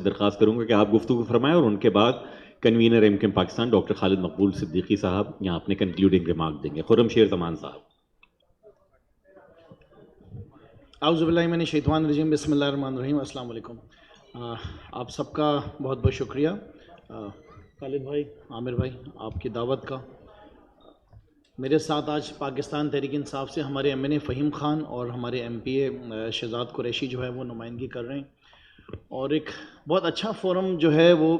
درخواست کروں گا کہ آپ گفتگو فرمائیں اور ان کے بعد کنوینر ایم کیم پاکستان ڈاکٹر خالد مقبول صدیقی صاحب یہاں اپنے کنکلوڈنگ ریمارک دیں گے. خرم شیر زمان صاحب. اعوذ باللہ من الشیطان الرجیم. بسم اللہ الرحمن الرحیم. السلام علیکم. آپ سب کا بہت بہت شکریہ. خالد بھائی، عامر بھائی، آپ کی دعوت کا. میرے ساتھ آج پاکستان تحریک انصاف سے ہمارے ایم این اے فہیم خان اور ہمارے ایم پی اے شہزاد قریشی جو ہے وہ نمائندگی کر رہے ہیں، اور ایک بہت اچھا فورم جو ہے وہ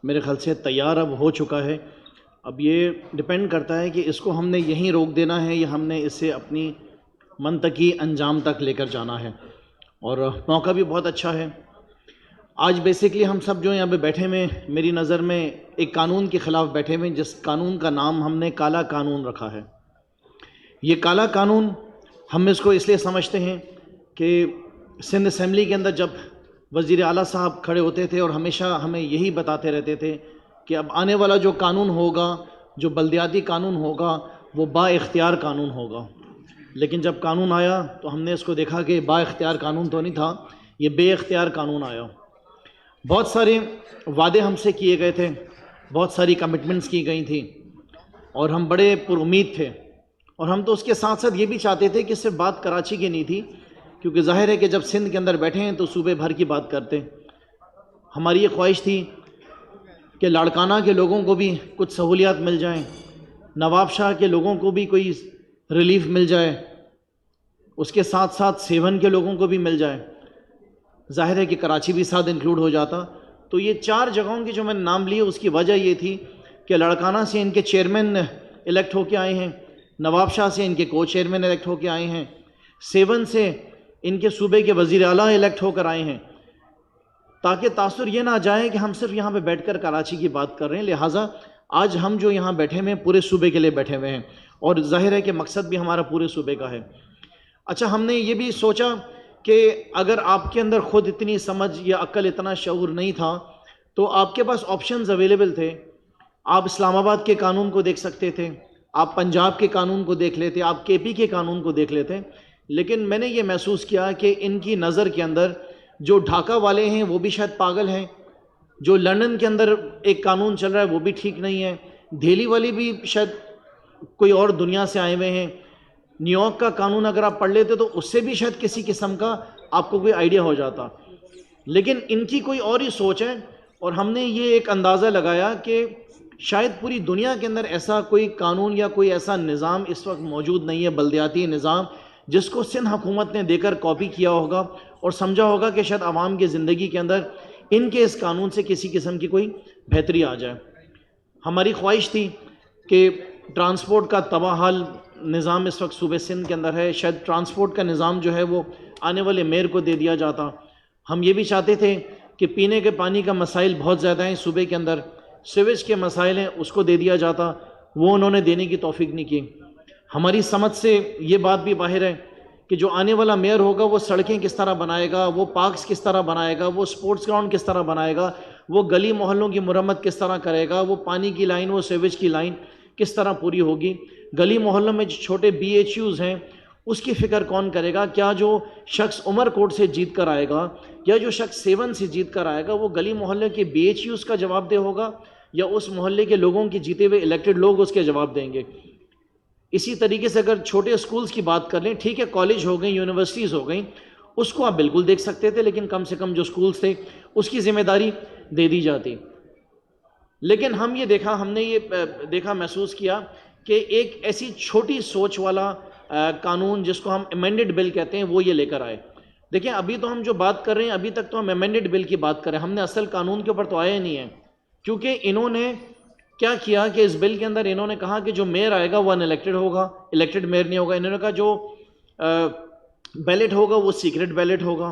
میرے خیال سے تیار اب ہو چکا ہے. اب یہ ڈپینڈ کرتا ہے کہ اس کو ہم نے یہیں روک دینا ہے یا ہم نے اسے اپنی منطقی انجام تک لے کر جانا ہے. اور موقع بھی بہت اچھا ہے. آج بیسیکلی ہم سب جو یہاں پہ بیٹھے ہوئے میری نظر میں ایک قانون کے خلاف بیٹھے ہوئے، جس قانون کا نام ہم نے کالا قانون رکھا ہے. یہ کالا قانون ہم اس کو اس لیے سمجھتے ہیں کہ سندھ اسمبلی کے اندر جب وزیر اعلیٰ صاحب کھڑے ہوتے تھے اور ہمیشہ ہمیں یہی بتاتے رہتے تھے کہ اب آنے والا جو قانون ہوگا، جو بلدیاتی قانون ہوگا، وہ با اختیار قانون ہوگا. لیکن جب قانون آیا تو ہم نے اس کو دیکھا کہ با اختیار قانون تو نہیں تھا، یہ بے اختیار قانون آیا. بہت سارے وعدے ہم سے کیے گئے تھے، بہت ساری کمٹمنٹس کی گئی تھیں، اور ہم بڑے پر امید تھے. اور ہم تو اس کے ساتھ ساتھ یہ بھی چاہتے تھے کہ صرف بات کراچی کی نہیں تھی، کیونکہ ظاہر ہے کہ جب سندھ کے اندر بیٹھے ہیں تو صوبے بھر کی بات کرتے. ہماری یہ خواہش تھی کہ لاڑکانہ کے لوگوں کو بھی کچھ سہولیات مل جائیں، نواب شاہ کے لوگوں کو بھی کوئی ریلیف مل جائے، اس کے ساتھ ساتھ سیون کے لوگوں کو بھی مل جائے. ظاہر ہے کہ کراچی بھی ساتھ انکلوڈ ہو جاتا. تو یہ 4 جگہوں کی جو میں نے نام لیے اس کی وجہ یہ تھی کہ لاڑکانہ سے ان کے چیئرمین الیکٹ ہو کے آئے ہیں، نواب شاہ سے ان کے کو چیئرمین الیکٹ ہو کے آئے ہیں، سیون سے ان کے صوبے کے وزیر اعلیٰ الیکٹ ہو کر آئے ہیں، تاکہ تاثر یہ نہ جائے کہ ہم صرف یہاں پہ بیٹھ کر کراچی کی بات کر رہے ہیں. لہٰذا آج ہم جو یہاں بیٹھے ہوئے ہیں پورے صوبے کے لیے بیٹھے ہوئے ہیں، اور ظاہر ہے کہ مقصد بھی ہمارا پورے صوبے کا ہے. اچھا، ہم نے یہ بھی سوچا کہ اگر آپ کے اندر خود اتنی سمجھ یا عقل، اتنا شعور نہیں تھا، تو آپ کے پاس آپشنز اویلیبل تھے. آپ اسلام آباد کے قانون کو دیکھ سکتے تھے، آپ پنجاب کے قانون کو دیکھ لیتے، آپ کے پی کے قانون کو دیکھ لیتے. لیکن میں نے یہ محسوس کیا کہ ان کی نظر کے اندر جو ڈھاکہ والے ہیں وہ بھی شاید پاگل ہیں، جو لندن کے اندر ایک قانون چل رہا ہے وہ بھی ٹھیک نہیں ہے، دہلی والی بھی شاید کوئی اور دنیا سے آئے ہوئے ہیں، نیو یارک کا قانون اگر آپ پڑھ لیتے تو اس سے بھی شاید کسی قسم کا آپ کو کوئی آئیڈیا ہو جاتا. لیکن ان کی کوئی اور ہی سوچ ہے، اور ہم نے یہ ایک اندازہ لگایا کہ شاید پوری دنیا کے اندر ایسا کوئی قانون یا کوئی ایسا نظام اس وقت موجود نہیں ہے، بلدیاتی نظام، جس کو سندھ حکومت نے دے کر کاپی کیا ہوگا اور سمجھا ہوگا کہ شاید عوام کی زندگی کے اندر ان کے اس قانون سے کسی قسم کی کوئی بہتری آ جائے. ہماری خواہش تھی کہ ٹرانسپورٹ کا تباہ حال نظام اس وقت صوبے سندھ کے اندر ہے، شاید ٹرانسپورٹ کا نظام جو ہے وہ آنے والے میئر کو دے دیا جاتا. ہم یہ بھی چاہتے تھے کہ پینے کے پانی کا مسائل بہت زیادہ ہیں صوبے کے اندر، سیویج کے مسائل ہیں، اس کو دے دیا جاتا. وہ انہوں نے دینے کی توفیق نہیں کی. ہماری سمجھ سے یہ بات بھی باہر ہے کہ جو آنے والا میئر ہوگا وہ سڑکیں کس طرح بنائے گا، وہ پارکس کس طرح بنائے گا، وہ سپورٹس گراؤنڈ کس طرح بنائے گا، وہ گلی محلوں کی مرمت کس طرح کرے گا، وہ پانی کی لائن، وہ سیویج کی لائن کس طرح پوری ہوگی، گلی محلوں میں جو چھوٹے بی ایچ یوز ہیں اس کی فکر کون کرے گا. کیا جو شخص عمر کوٹ سے جیت کر آئے گا یا جو شخص سیون سے جیت کر آئے گا وہ گلی محلے کے بی ایچ یوز کا جواب دہ ہوگا یا اس محلے کے لوگوں کی جیتے ہوئے الیکٹڈ لوگ اس کے جواب دیں گے. اسی طریقے سے اگر چھوٹے اسکولز کی بات کر لیں، ٹھیک ہے کالج ہو گئیں، یونیورسٹیز ہو گئیں، اس کو آپ بالکل دیکھ سکتے تھے، لیکن کم سے کم جو اسکولز تھے اس کی ذمہ داری دے دی جاتی. لیکن ہم نے یہ دیکھا محسوس کیا کہ ایک ایسی چھوٹی سوچ والا قانون جس کو ہم ایمینڈڈ بل کہتے ہیں وہ یہ لے کر آئے. دیکھیں ابھی تو ہم جو بات کر رہے ہیں ابھی تک تو ہم ایمینڈڈ بل کی بات کر رہے ہیں، ہم نے اصل قانون کے اوپر تو آیا ہی نہیں ہے. کیونکہ انہوں نے کیا کیا کہ اس بل کے اندر انہوں نے کہا کہ جو میئر آئے گا وہ ان الیکٹڈ ہوگا، الیکٹڈ میئر نہیں ہوگا. انہوں نے کہا جو بیلٹ ہوگا وہ سیکرٹ بیلٹ ہوگا.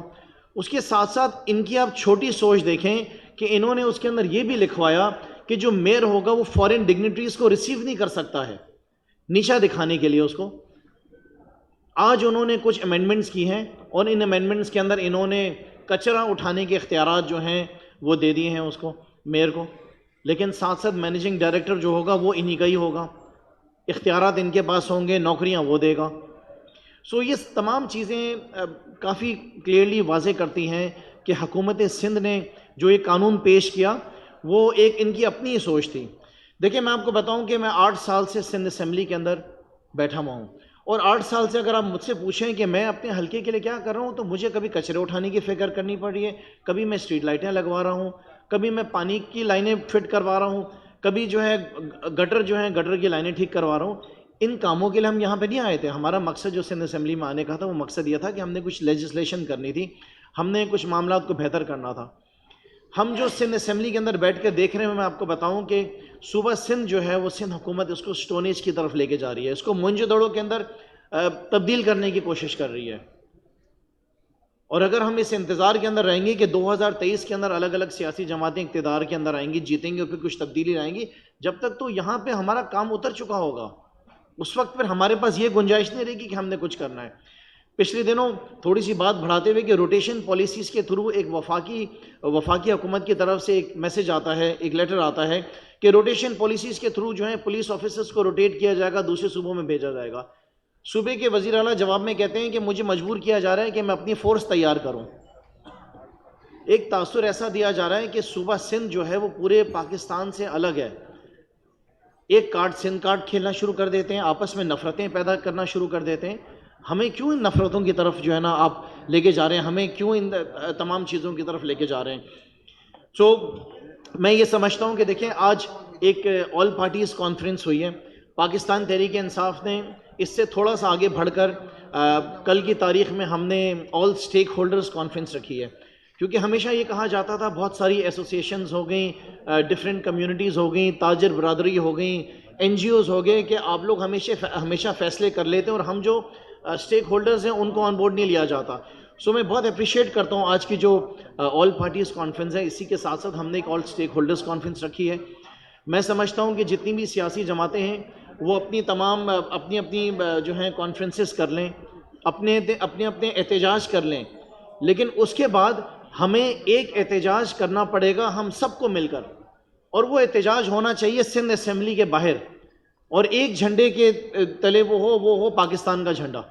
اس کے ساتھ ساتھ ان کی آپ چھوٹی سوچ دیکھیں کہ انہوں نے اس کے اندر یہ بھی لکھوایا کہ جو میئر ہوگا وہ فورن ڈگنیٹریز کو ریسیو نہیں کر سکتا ہے، نیچا دکھانے کے لیے اس کو. آج انہوں نے کچھ امینڈمنٹس کی ہیں اور ان امینڈمنٹس کے اندر انہوں نے کچرا اٹھانے کے اختیارات جو ہیں وہ دے دیے ہیں اس کو، میئر کو. لیکن ساتھ ساتھ مینیجنگ ڈائریکٹر جو ہوگا وہ انہی کا ہی ہوگا، اختیارات ان کے پاس ہوں گے، نوکریاں وہ دے گا. یہ تمام چیزیں کافی کلیئرلی واضح کرتی ہیں کہ حکومت سندھ نے جو یہ قانون پیش کیا وہ ایک ان کی اپنی ہی سوچ تھی. دیکھیں میں آپ کو بتاؤں کہ میں 8 سال سے سندھ اسمبلی کے اندر بیٹھا ہوا ہوں, اور 8 سال سے اگر آپ مجھ سے پوچھیں کہ میں اپنے حلقے کے لیے کیا کر رہا ہوں, تو مجھے کبھی کچرے اٹھانے کی فکر کرنی پڑ رہی ہے, کبھی میں اسٹریٹ لائٹیں لگوا رہا ہوں, کبھی میں پانی کی لائنیں فٹ کروا رہا ہوں, کبھی جو ہے گٹر کی لائنیں ٹھیک کروا رہا ہوں. ان کاموں کے لیے ہم یہاں پہ نہیں آئے تھے. ہمارا مقصد جو سندھ اسمبلی میں آنے کا تھا وہ مقصد یہ تھا کہ ہم نے کچھ لیجسلیشن کرنی تھی, ہم نے کچھ معاملات کو بہتر کرنا تھا. ہم جو سندھ اسمبلی کے اندر بیٹھ کے دیکھ رہے ہیں, میں آپ کو بتاؤں کہ صوبہ سندھ جو ہے وہ سندھ حکومت اس کو سٹون ایج کی طرف لے کے جا رہی ہے, اس کو موئنجو دڑو کے اندر تبدیل کرنے کی کوشش کر رہی ہے. اور اگر ہم اس انتظار کے اندر رہیں گے کہ 2023 کے اندر الگ الگ سیاسی جماعتیں اقتدار کے اندر آئیں گی, جیتیں گی اور پھر کچھ تبدیلی آئیں گی, جب تک تو یہاں پہ ہمارا کام اتر چکا ہوگا, اس وقت پھر ہمارے پاس یہ گنجائش نہیں رہے گی کہ ہم نے کچھ کرنا ہے. پچھلے دنوں تھوڑی سی بات بڑھاتے ہوئے کہ روٹیشن پالیسیز کے تھرو ایک وفاقی حکومت کی طرف سے ایک میسج آتا ہے, ایک لیٹر آتا ہے کہ روٹیشن پالیسیز کے تھرو جو ہے پولیس آفیسرز کو روٹیٹ کیا جائے گا, دوسرے صوبوں میں بھیجا جائے گا. صوبے کے وزیر اعلیٰ جواب میں کہتے ہیں کہ مجھے مجبور کیا جا رہا ہے کہ میں اپنی فورس تیار کروں. ایک تاثر ایسا دیا جا رہا ہے کہ صوبہ سندھ جو ہے وہ پورے پاکستان سے الگ ہے. ایک کارڈ سندھ کارڈ کھیلنا شروع کر دیتے ہیں, آپس میں نفرتیں پیدا کرنا شروع کر دیتے ہیں. ہمیں کیوں ان نفرتوں کی طرف جو ہے نا آپ لے کے جا رہے ہیں, ہمیں کیوں ان تمام چیزوں کی طرف لے کے جا رہے ہیں. میں یہ سمجھتا ہوں کہ دیکھیں آج ایک آل پارٹیز کانفرنس ہوئی ہے. پاکستان تحریک انصاف نے اس سے تھوڑا سا آگے بڑھ کر کل کی تاریخ میں ہم نے آل اسٹیک ہولڈرز کانفرنس رکھی ہے, کیونکہ ہمیشہ یہ کہا جاتا تھا بہت ساری ایسوسیشنز ہو گئیں, ڈفرینٹ کمیونٹیز ہو گئیں, تاجر برادری ہو گئیں, این جی اوز ہو گئے, کہ آپ لوگ ہمیشہ فیصلے کر لیتے ہیں اور ہم جو اسٹیک ہولڈرز ہیں ان کو آن بورڈ نہیں لیا جاتا. میں بہت اپریشیٹ کرتا ہوں آج کی جو آل پارٹیز کانفرنس ہے, اسی کے ساتھ ساتھ ہم نے ایک آل اسٹیک ہولڈرز کانفرنس رکھی ہے. میں سمجھتا ہوں کہ جتنی بھی سیاسی جماعتیں ہیں وہ اپنی جو ہیں کانفرنسز کر لیں, اپنے احتجاج کر لیں, لیکن اس کے بعد ہمیں ایک احتجاج کرنا پڑے گا ہم سب کو مل کر, اور وہ احتجاج ہونا چاہیے سندھ اسمبلی کے باہر, اور ایک جھنڈے کے تلے وہ ہو پاکستان کا جھنڈا.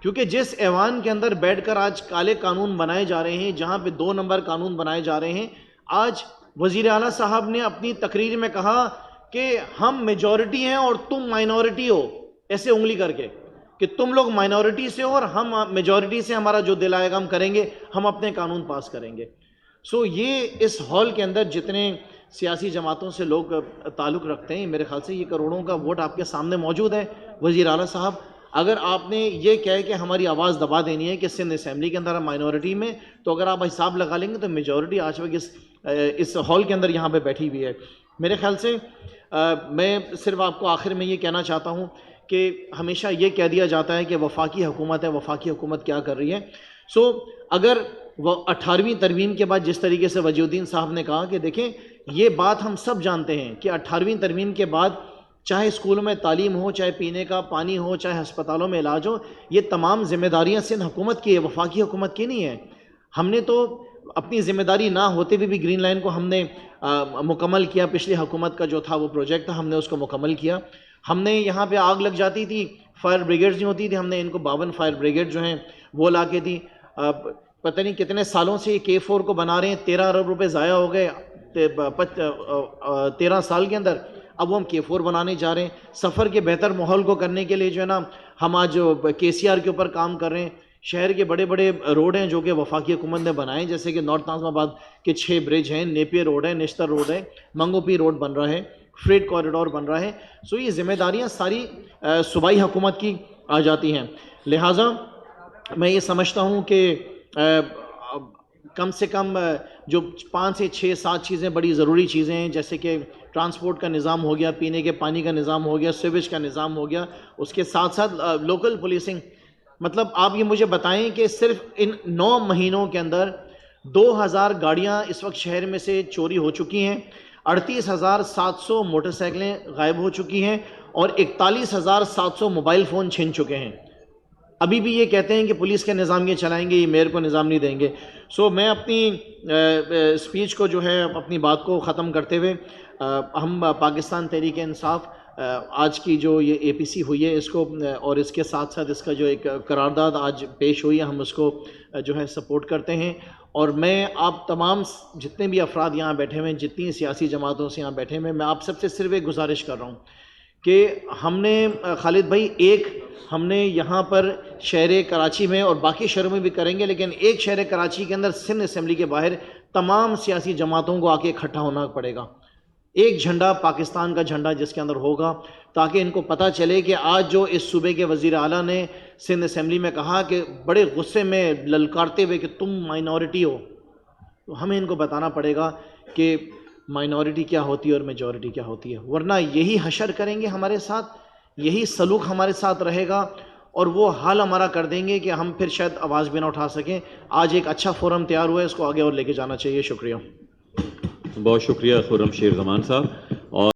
کیونکہ جس ایوان کے اندر بیٹھ کر آج کالے قانون بنائے جا رہے ہیں, جہاں پہ 2 نمبر قانون بنائے جا رہے ہیں, آج وزیر اعلیٰ صاحب نے اپنی تقریر میں کہا کہ ہم میجورٹی ہیں اور تم مائنورٹی ہو, ایسے انگلی کر کے کہ تم لوگ مائنورٹی سے ہو اور ہم میجورٹی سے, ہمارا جو دل آئے گا ہم کریں گے, ہم اپنے قانون پاس کریں گے. یہ اس ہال کے اندر جتنے سیاسی جماعتوں سے لوگ تعلق رکھتے ہیں, میرے خیال سے یہ کروڑوں کا ووٹ آپ کے سامنے موجود ہے. وزیر اعلیٰ صاحب, اگر آپ نے یہ کہے کہ ہماری آواز دبا دینی ہے کہ سندھ اسمبلی کے اندر ہم مائنورٹی میں, تو اگر آپ حساب لگا لیں گے تو میجورٹی آج وقت اس ہال کے اندر یہاں پہ بیٹھی ہوئی ہے. میرے خیال سے میں صرف آپ کو آخر میں یہ کہنا چاہتا ہوں کہ ہمیشہ یہ کہہ دیا جاتا ہے کہ وفاقی حکومت ہے, وفاقی حکومت کیا کر رہی ہے. اگر وہ 18ویں ترمیم کے بعد جس طریقے سے وجیہ الدین صاحب نے کہا کہ دیکھیں یہ بات ہم سب جانتے ہیں کہ 18ویں ترمیم کے بعد چاہے اسکولوں میں تعلیم ہو, چاہے پینے کا پانی ہو, چاہے ہسپتالوں میں علاج ہو, یہ تمام ذمہ داریاں سندھ حکومت کی ہے, وفاقی حکومت کی نہیں ہے. ہم نے تو اپنی ذمہ داری نہ ہوتے ہوئے بھی گرین لائن کو ہم نے مکمل کیا. پچھلی حکومت کا جو تھا وہ پروجیکٹ تھا, ہم نے اس کو مکمل کیا. ہم نے یہاں پہ آگ لگ جاتی تھی, فائر بریگیڈز نہیں ہوتی تھی, ہم نے ان کو 52 فائر بریگیڈ جو ہیں وہ لا کے دی. پتہ نہیں کتنے سالوں سے یہ K4 کو بنا رہے ہیں, 13 ارب روپے ضائع ہو گئے 13 سال کے اندر. اب وہ ہم K4 بنانے جا رہے ہیں. سفر کے بہتر ماحول کو کرنے کے لیے جو ہے نا ہم آج KCR کے اوپر کام کر رہے ہیں. شہر کے بڑے بڑے روڈ ہیں جو کہ وفاقی حکومت نے بنائے, جیسے کہ نارتھ ناظم آباد کے 6 برج ہیں, نیپیر روڈ ہے, نشتر روڈ ہے, منگو پی روڈ بن رہا ہے, فریٹ کوریڈور بن رہا ہے. یہ ذمہ داریاں ساری صوبائی حکومت کی آ جاتی ہیں. لہٰذا میں یہ سمجھتا ہوں کہ کم سے کم جو 5 سے 6 7 چیزیں بڑی ضروری چیزیں ہیں, جیسے کہ ٹرانسپورٹ کا نظام ہو گیا, پینے کے پانی کا نظام ہو گیا, سیویج کا نظام ہو گیا, اس کے ساتھ ساتھ لوکل پولیسنگ. مطلب آپ یہ مجھے بتائیں کہ صرف ان 9 مہینوں کے اندر 2000 گاڑیاں اس وقت شہر میں سے چوری ہو چکی ہیں, 38,700 موٹر سائیکلیں غائب ہو چکی ہیں, اور 41,700 موبائل فون چھن چکے ہیں. ابھی بھی یہ کہتے ہیں کہ پولیس کے نظام یہ چلائیں گے, یہ میئر کو نظام نہیں دیں گے. میں اپنی اسپیچ کو جو ہے اپنی بات کو ختم کرتے ہوئے, ہم پاکستان تحریک انصاف آج کی جو یہ اے پی سی ہوئی ہے اس کو اور اس کے ساتھ ساتھ اس کا جو ایک قرارداد آج پیش ہوئی ہے ہم اس کو جو ہے سپورٹ کرتے ہیں. اور میں آپ تمام جتنے بھی افراد یہاں بیٹھے ہوئے ہیں, جتنی سیاسی جماعتوں سے یہاں بیٹھے ہوئے ہیں, میں آپ سب سے صرف ایک گزارش کر رہا ہوں کہ ہم نے خالد بھائی ہم نے یہاں پر شہر کراچی میں اور باقی شہروں میں بھی کریں گے, لیکن ایک شہر کراچی کے اندر سندھ اسمبلی کے باہر تمام سیاسی جماعتوں کو آ کے اکٹھا ہونا پڑے گا. ایک جھنڈا پاکستان کا جھنڈا جس کے اندر ہوگا, تاکہ ان کو پتہ چلے کہ آج جو اس صوبے کے وزیر اعلیٰ نے سندھ اسمبلی میں کہا کہ بڑے غصے میں للکارتے ہوئے کہ تم مائنورٹی ہو, تو ہمیں ان کو بتانا پڑے گا کہ مائنورٹی کیا ہوتی ہے اور میجورٹی کیا ہوتی ہے. ورنہ یہی حشر کریں گے ہمارے ساتھ, یہی سلوک ہمارے ساتھ رہے گا اور وہ حال ہمارا کر دیں گے کہ ہم پھر شاید آواز بھی نہ اٹھا سکیں. آج ایک اچھا فورم تیار ہوا ہے, اس کو آگے اور لے کے جانا چاہیے. شکریہ. بہت شکریہ خرم شیر زمان صاحب.